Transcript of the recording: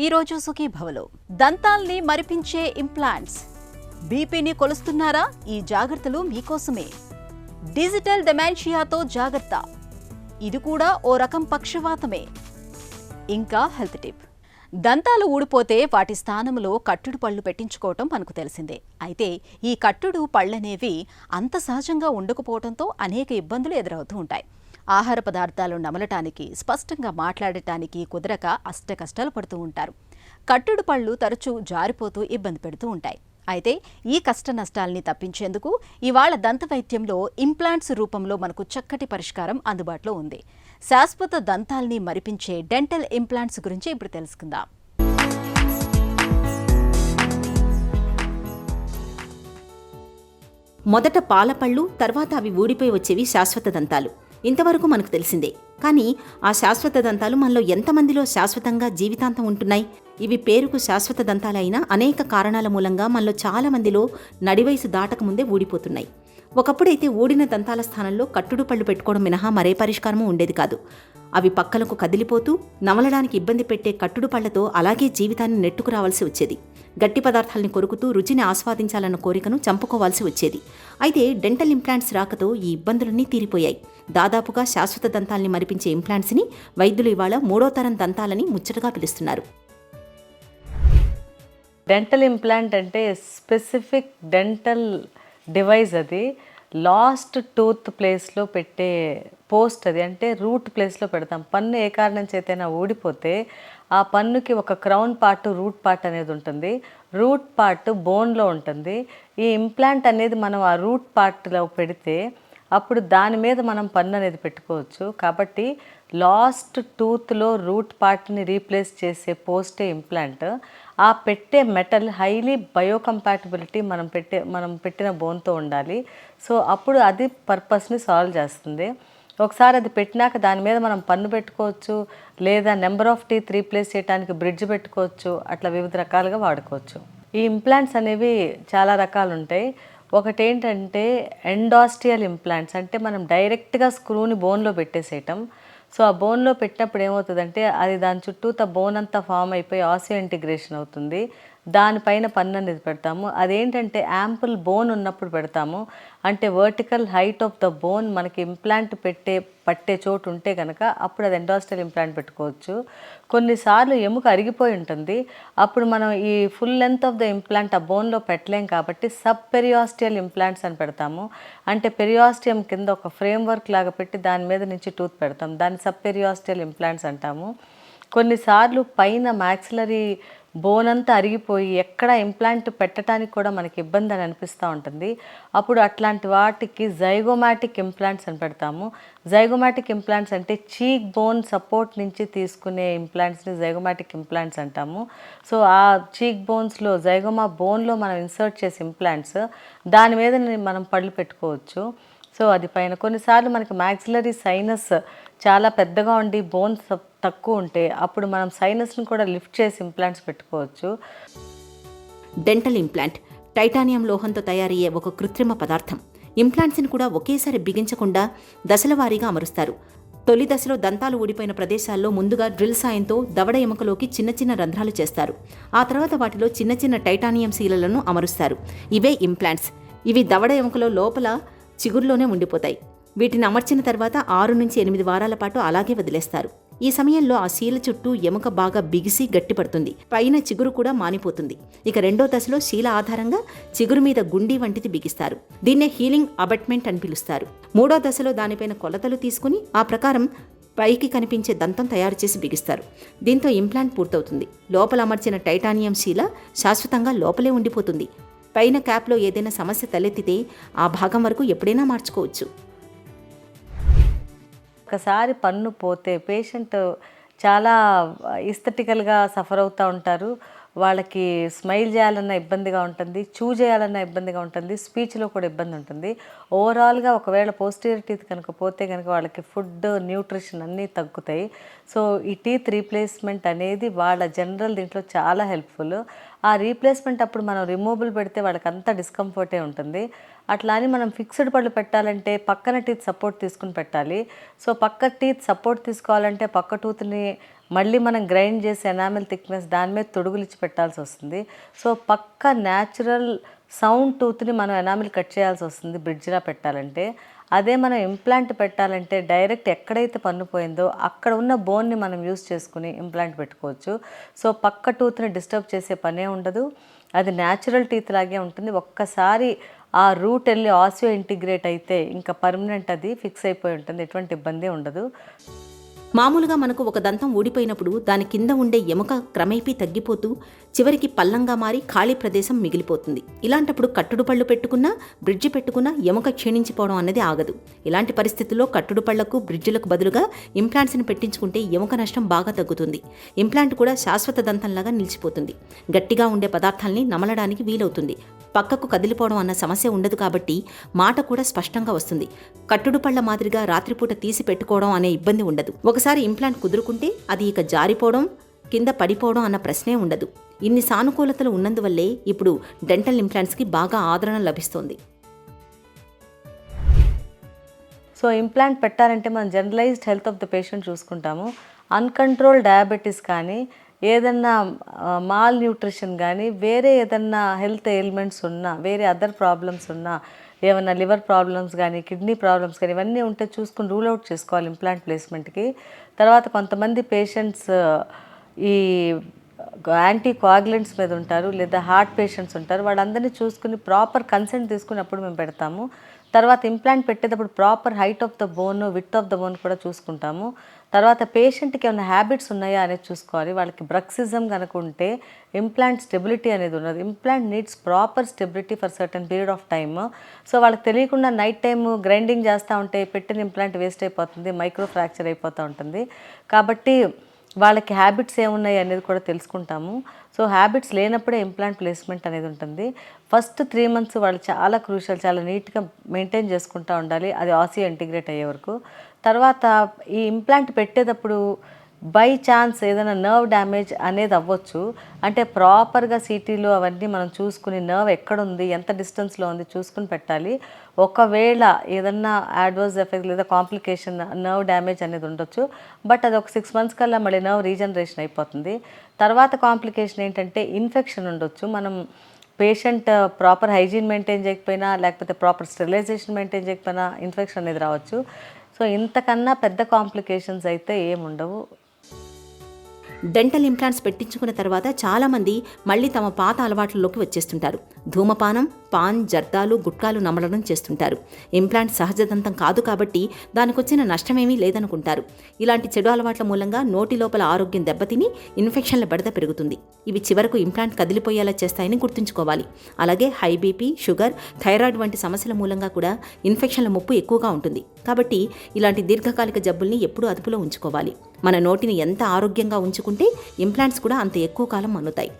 ఈరోజు సుఖీభవలో దంతాల్ని మరిపించే ఇంప్లాంట్స్. బీపీని కొలుస్తున్నారా? ఈ జాగ్రత్తలు మీకోసమే. డిజిటల్ డెమెన్షియాతో జాగ్రత్త, ఇది కూడా ఓ రకం పక్షవాతమే. ఇంకా హెల్త్ టిప్, దంతాలు ఊడిపోతే వాటి స్థానంలో కట్టుడు పళ్ళు పెట్టించుకోవటం మనకు తెలిసిందే. అయితే ఈ కట్టుడు పళ్ళనేవి అంత సహజంగా ఉండకపోవడంతో అనేక ఇబ్బందులు ఎదురవుతూ ఉంటాయి. ఆహార పదార్థాలు నమలటానికి, స్పష్టంగా మాట్లాడటానికి కుదరక అష్టకష్టాలు పడుతూ ఉంటారు. కట్టుడు పళ్ళు తరచూ జారిపోతూ ఇబ్బంది పెడుతూ ఉంటాయి. అయితే ఈ కష్ట నష్టాల్ని తప్పించేందుకు ఇవాళ దంత వైద్యంలో ఇంప్లాంట్స్ రూపంలో మనకు చక్కటి పరిష్కారం అందుబాటులో ఉంది. శాశ్వత దంతాల్ని మరిపించే డెంటల్ ఇంప్లాంట్స్ గురించి ఇప్పుడు తెలుసుకుందాం. మొదట పాలపళ్ళు, తర్వాత అవి ఊడిపోయి వచ్చేవి శాశ్వత దంతాలు. ఇంతవరకు మనకు తెలిసిందే. కానీ ఆ శాశ్వత దంతాలు మనలో ఎంతమందిలో శాశ్వతంగా జీవితాంతం ఉంటున్నాయి? ఇవి పేరుకు శాశ్వత దంతాలైనా అనేక కారణాల మూలంగా మనలో చాలా మందిలో నడివయసు దాటకముందే ఊడిపోతున్నాయి. ఒకప్పుడైతే ఊడిన దంతాల స్థానంలో కట్టుడు పళ్ళు పెట్టుకోవడం మినహా మరే పరిష్కారమూ ఉండేది కాదు. అవి పక్కలకు కదిలిపోతూ నమలడానికి ఇబ్బంది పెట్టే కట్టుడు పళ్లతో అలాగే జీవితాన్ని నెట్టుకురావాల్సి వచ్చేది. గట్టి పదార్థాలని కొరుకుతూ రుచిని ఆస్వాదించాలన్న కోరికను చంపుకోవాల్సి వచ్చేది. అయితే డెంటల్ ఇంప్లాంట్స్ రాకతో ఈ ఇబ్బందులన్నీ తీరిపోయాయి. దాదాపుగా శాశ్వత దంతాల్ని మరిపించే ఇంప్లాంట్స్ని వైద్యులు ఇవాళ 3వ తరం దంతాలని ముచ్చటగా పిలుస్తున్నారు. డెంటల్ ఇంప్లాంట్ అంటే స్పెసిఫిక్ డెంటల్ డివైస్. అది లాస్ట్ టూత్ ప్లేస్లో పెట్టే పోస్ట్. అది అంటే రూట్ ప్లేస్లో పెడతాం. పన్ను ఏ కారణం చేతైనా ఊడిపోతే ఆ పన్నుకి ఒక క్రౌన్ పార్ట్, రూట్ పార్ట్ అనేది ఉంటుంది. రూట్ పార్ట్ బోన్లో ఉంటుంది. ఈ ఇంప్లాంట్ అనేది మనం ఆ రూట్ పార్ట్లో పెడితే అప్పుడు దాని మీద మనం పన్ను అనేది పెట్టుకోవచ్చు. కాబట్టి లాస్ట్ టూత్లో రూట్ పార్ట్ని రీప్లేస్ చేసే పోస్టే ఇంప్లాంట్. ఆ పెట్టే మెటల్ హైలీ బయోకంపాటబిలిటీ మనం పెట్టిన బోన్తో ఉండాలి. సో అప్పుడు అది పర్పస్ని సాల్వ్ చేస్తుంది. ఒకసారి అది పెట్టినాక దాని మీద మనం పన్ను పెట్టుకోవచ్చు, లేదా నెంబర్ ఆఫ్ టీత్ రీప్లేస్ చేయడానికి బ్రిడ్జ్ పెట్టుకోవచ్చు. అట్లా వివిధ రకాలుగా వాడుకోవచ్చు. ఈ ఇంప్లాంట్స్ అనేవి చాలా రకాలు ఉంటాయి. ఒకటి ఏంటంటే ఎండాస్టియల్ ఇంప్లాంట్స్, అంటే మనం డైరెక్ట్గా స్క్రూని బోన్లో పెట్టేసేయటం. సో ఆ బోన్లో పెట్టినప్పుడు ఏమవుతుందంటే అది దాని చుట్టూత బోన్ అంతా ఫామ్ అయిపోయి ఆసియో ఇంటిగ్రేషన్ అవుతుంది. దానిపైన పన్ను అనేది పెడతాము. అదేంటంటే యాంపుల్ బోన్ ఉన్నప్పుడు పెడతాము. అంటే vertical height of the bone మనకి ఇంప్లాంట్ పట్టే చోటు ఉంటే కనుక అప్పుడు అది ఎండాస్టియల్ ఇంప్లాంట్ పెట్టుకోవచ్చు. కొన్నిసార్లు ఎముక అరిగిపోయి ఉంటుంది. అప్పుడు మనం ఈ full length of the implant ఆ బోన్లో పెట్టలేం కాబట్టి సబ్ పెరియాస్టియల్ ఇంప్లాంట్స్ అని పెడతాము. అంటే పెరియాస్టియం కింద ఒక ఫ్రేమ్వర్క్ లాగా పెట్టి దాని మీద నుంచి టూత్ పెడతాం. దాన్ని సబ్ పెరియాస్టియల్ ఇంప్లాంట్స్ అంటాము. కొన్నిసార్లు పైన మ్యాక్సిలరీ బోన్ అంతా అరిగిపోయి ఎక్కడ ఇంప్లాంట్ పెట్టడానికి కూడా మనకి ఇబ్బంది అని అనిపిస్తూ ఉంటుంది. అప్పుడు అట్లాంటి వాటికి జైగోమాటిక్ ఇంప్లాంట్స్ అని పెడతాము. జైగోమాటిక్ ఇంప్లాంట్స్ అంటే చీక్ బోన్ సపోర్ట్ నుంచి తీసుకునే ఇంప్లాంట్స్ని జైగోమాటిక్ ఇంప్లాంట్స్ అంటాము. సో ఆ చీక్ బోన్స్లో జైగోమా బోన్లో మనం ఇన్సర్ట్ చేసే ఇంప్లాంట్స్, దాని మీద మనం పళ్ళు పెట్టుకోవచ్చు. సో అది పైన కొన్నిసార్లు మనకి మ్యాక్సిలరీ సైనస్ చాలా పెద్దగా ఉండి బోన్స్ తక్కువ ఉంటే అప్పుడు మనం సైనస్ని కూడా లిఫ్ట్ చేసి ఇంప్లాంట్స్ పెట్టుకోవచ్చు. డెంటల్ ఇంప్లాంట్ టైటానియం లోహంతో తయారయ్యే ఒక కృత్రిమ పదార్థం. ఇంప్లాంట్స్ని కూడా ఒకేసారి బిగించకుండా దశల వారీగా అమరుస్తారు. తొలి దశలో దంతాలు ఊడిపోయిన ప్రదేశాల్లో ముందుగా డ్రిల్ సాయంతో దవడ ఎముకలోకి చిన్న చిన్న రంధ్రాలు చేస్తారు. ఆ తర్వాత వాటిలో చిన్న చిన్న టైటానియం శీలలను అమరుస్తారు. ఇవే ఇంప్లాంట్స్. ఇవి దవడ ఎముకలో లోపల చిగురులోనే ఉండిపోతాయి. వీటిని అమర్చిన తర్వాత 6 నుంచి 8 వారాల పాటు అలాగే వదిలేస్తారు. ఈ సమయంలో ఆ శీల చుట్టూ ఎముక బాగా బిగిసి గట్టిపడుతుంది. పైన చిగురు కూడా మానిపోతుంది. ఇక రెండో దశలో శీల ఆధారంగా చిగురు మీద గుండీ వంటిది బిగిస్తారు. దీన్నే హీలింగ్ అబట్మెంట్ అని పిలుస్తారు. మూడో దశలో దానిపైన కొలతలు తీసుకుని ఆ ప్రకారం పైకి కనిపించే దంతం తయారు చేసి బిగిస్తారు. దీంతో ఇంప్లాంట్ పూర్తవుతుంది. లోపల అమర్చిన టైటానియం శీల శాశ్వతంగా లోపలే ఉండిపోతుంది. పైన క్యాప్లో ఏదైనా సమస్య తలెత్తితే ఆ భాగం వరకు ఎప్పుడైనా మార్చుకోవచ్చు. ఒకసారి పన్ను పోతే పేషెంట్ చాలా ఎస్థెటికల్గా సఫర్ అవుతూ ఉంటారు. వాళ్ళకి స్మైల్ చేయాలన్న ఇబ్బందిగా ఉంటుంది, చూ చేయాలన్న ఇబ్బందిగా ఉంటుంది, స్పీచ్లో కూడా ఇబ్బంది ఉంటుంది. ఓవరాల్గా ఒకవేళ పోస్టీరియర్ టీత్ కనుక పోతే కనుక వాళ్ళకి ఫుడ్, న్యూట్రిషన్ అన్నీ తగ్గుతాయి. సో ఈ టీత్ రీప్లేస్మెంట్ అనేది వాళ్ళ జనరల్ దీంట్లో చాలా హెల్ప్ఫుల్. ఆ రీప్లేస్మెంట్ అప్పుడు మనం రిమూవబుల్ పెడితే వాళ్ళకి అంతా డిస్కంఫర్టే ఉంటుంది. అట్లా అని మనం ఫిక్స్డ్ పళ్ళు పెట్టాలంటే పక్కన టీత్ సపోర్ట్ తీసుకుని పెట్టాలి. సో పక్క టీత్ సపోర్ట్ తీసుకోవాలంటే పక్క టూత్ని మళ్ళీ మనం గ్రైండ్ చేసి ఎనామిల్ థిక్నెస్ దాని మీద తొడుగులిచ్చి పెట్టాల్సి వస్తుంది. సో పక్క న్యాచురల్ సౌండ్ టూత్ని మనం ఎనామిల్ కట్ చేయాల్సి వస్తుంది బ్రిడ్జ్లా పెట్టాలంటే. అదే మనం ఇంప్లాంట్ పెట్టాలంటే డైరెక్ట్ ఎక్కడైతే పన్ను పోయిందో అక్కడ ఉన్న బోన్ని మనం యూస్ చేసుకుని ఇంప్లాంట్ పెట్టుకోవచ్చు. సో పక్క టూత్ని డిస్టర్బ్ చేసే పనే ఉండదు, అది న్యాచురల్ టీత్ లాగే ఉంటుంది. ఒక్కసారి ఆ రూట్ వెళ్ళి ఆసియో ఇంటిగ్రేట్ అయితే ఇంకా పర్మనెంట్ అది ఫిక్స్ అయిపోయి ఉంటుంది, ఎటువంటి ఇబ్బంది ఉండదు. మామూలుగా మనకు ఒక దంతం ఊడిపోయినప్పుడు దాని కింద ఉండే ఎముక క్రమేపీ తగ్గిపోతూ చివరికి పల్లంగా మారి ఖాళీ ప్రదేశం మిగిలిపోతుంది. ఇలాంటప్పుడు కట్టుడు పళ్ళు పెట్టుకున్నా బ్రిడ్జి పెట్టుకున్నా ఎముక క్షీణించిపోవడం అన్నది ఆగదు. ఇలాంటి పరిస్థితుల్లో కట్టుడు పళ్లకు బ్రిడ్జిలకు బదులుగా ఇంప్లాంట్స్ని పెట్టించుకుంటే ఎముక నష్టం బాగా తగ్గుతుంది. ఇంప్లాంట్ కూడా శాశ్వత దంతంలాగా నిలిచిపోతుంది. గట్టిగా ఉండే పదార్థాల్ని నమలడానికి వీలవుతుంది. పక్కకు కదిలిపోవడం అన్న సమస్య ఉండదు కాబట్టి మాట కూడా స్పష్టంగా వస్తుంది. కట్టుడు పళ్ల మాదిరిగా రాత్రిపూట తీసి పెట్టుకోవడం అనే ఇబ్బంది ఉండదు. ఒకసారి ఇంప్లాంట్ కుదురుకుంటే అది ఇక జారిపోవడం కింద పడిపోవడం అన్న ప్రశ్నే ఉండదు. ఇన్ని సానుకూలతలు ఉన్నందువల్లే ఇప్పుడు డెంటల్ ఇంప్లాంట్స్కి బాగా ఆదరణ లభిస్తోంది. సో ఇంప్లాంట్ పెట్టాలంటే మనం generalized health of the patient చూసుకుంటాము. అన్కంట్రోల్ డయాబెటీస్ కానీ, ఏదన్నా మాల్ న్యూట్రిషన్ కానీ, వేరే ఏదన్నా హెల్త్ ఎయిల్మెంట్స్ ఉన్నా, వేరే అదర్ ప్రాబ్లమ్స్ ఉన్నా, ఏమన్నా లివర్ ప్రాబ్లమ్స్ కానీ, కిడ్నీ ప్రాబ్లమ్స్ కానీ ఇవన్నీ ఉంటే చూసుకుని రూల్ అవుట్ చేసుకోవాలి ఇంప్లాంట్ ప్లేస్మెంట్కి. తర్వాత కొంతమంది పేషెంట్స్ ఈ యాంటీ కోయాగులెంట్స్ మీద ఉంటారు, లేదా హార్ట్ పేషెంట్స్ ఉంటారు. వాళ్ళందరినీ చూసుకుని ప్రాపర్ కన్సెంట్ తీసుకున్నప్పుడు మేము పెడతాము. తర్వాత ఇంప్లాంట్ పెట్టేటప్పుడు proper height of the bone, width of the bone కూడా చూసుకుంటాము. తర్వాత పేషెంట్కి ఏమైనా హ్యాబిట్స్ ఉన్నాయా అనేది చూసుకోవాలి. వాళ్ళకి బ్రక్సిజం కనుక ఉంటే ఇంప్లాంట్ స్టెబిలిటీ అనేది ఉన్నది. Implant needs proper stability for certain period of time. So వాళ్ళకి తెలియకుండా నైట్ టైమ్ గ్రైండింగ్ చేస్తూ ఉంటే పెట్టిన ఇంప్లాంట్ వేస్ట్ అయిపోతుంది, మైక్రో ఫ్రాక్చర్ అయిపోతూ ఉంటుంది. కాబట్టి వాళ్ళకి హ్యాబిట్స్ ఏమున్నాయి అనేది కూడా తెలుసుకుంటాము. సో హ్యాబిట్స్ లేనప్పుడే ఇంప్లాంట్ ప్లేస్మెంట్ అనేది ఉంటుంది. ఫస్ట్ 3 months వాళ్ళు చాలా క్రూషియల్, చాలా నీట్గా మెయింటైన్ చేసుకుంటూ ఉండాలి, అది ఆసియో ఇంటిగ్రేట్ అయ్యే వరకు. తర్వాత ఈ ఇంప్లాంట్ పెట్టేటప్పుడు బై ఛాన్స్ ఏదైనా నర్వ్ డ్యామేజ్ అనేది అవ్వచ్చు. అంటే ప్రాపర్గా సిటీలో అవన్నీ మనం చూసుకుని నర్వ్ ఎక్కడుంది, ఎంత డిస్టెన్స్లో ఉంది చూసుకుని పెట్టాలి. ఒకవేళ ఏదన్నా యాడ్వర్స్ ఎఫెక్ట్ లేదా కాంప్లికేషన్, నర్వ్ డ్యామేజ్ అనేది ఉండొచ్చు. బట్ అది ఒక 6 months కల్లా మళ్ళీ నర్వ్ రీజనరేషన్ అయిపోతుంది. తర్వాత కాంప్లికేషన్ ఏంటంటే ఇన్ఫెక్షన్ ఉండొచ్చు. మనం పేషెంట్ ప్రాపర్ హైజీన్ మెయింటైన్ చేయకపోయినా, లేకపోతే ప్రాపర్ స్టెరిలైజేషన్ మెయింటైన్ చేయకపోయినా ఇన్ఫెక్షన్ అనేది రావచ్చు. సో ఇంతకన్నా పెద్ద కాంప్లికేషన్స్ అయితే ఏముండవు. డెంటల్ ఇంప్లాంట్స్ పెట్టించుకున్న తర్వాత చాలామంది మళ్ళీ తమ పాత అలవాట్లలోకి వచ్చేస్తుంటారు. ధూమపానం, పాన్, జర్దాలు, గుట్కాలు నమలడం చేస్తుంటారు. ఇంప్లాంట్ సహజదంతం కాదు కాబట్టి దానికొచ్చిన నష్టమేమీ లేదనుకుంటారు. ఇలాంటి చెడు అలవాట్ల మూలంగా నోటి లోపల ఆరోగ్యం దెబ్బతిని ఇన్ఫెక్షన్ల బెడద పెరుగుతుంది. ఇవి చివరకు ఇంప్లాంట్ కదిలిపోయేలా చేస్తాయని గుర్తుంచుకోవాలి. అలాగే హై బీపీ, షుగర్, థైరాయిడ్ వంటి సమస్యల మూలంగా కూడా ఇన్ఫెక్షన్ల ముప్పు ఎక్కువగా ఉంటుంది. కాబట్టి ఇలాంటి దీర్ఘకాలిక జబ్బుల్ని ఎప్పుడూ అదుపులో ఉంచుకోవాలి. మన నోటిని ఎంత ఆరోగ్యంగా ఉంచుకుంటే ఇంప్లాంట్స్ కూడా అంత ఎక్కువ కాలం మన్నుతాయి.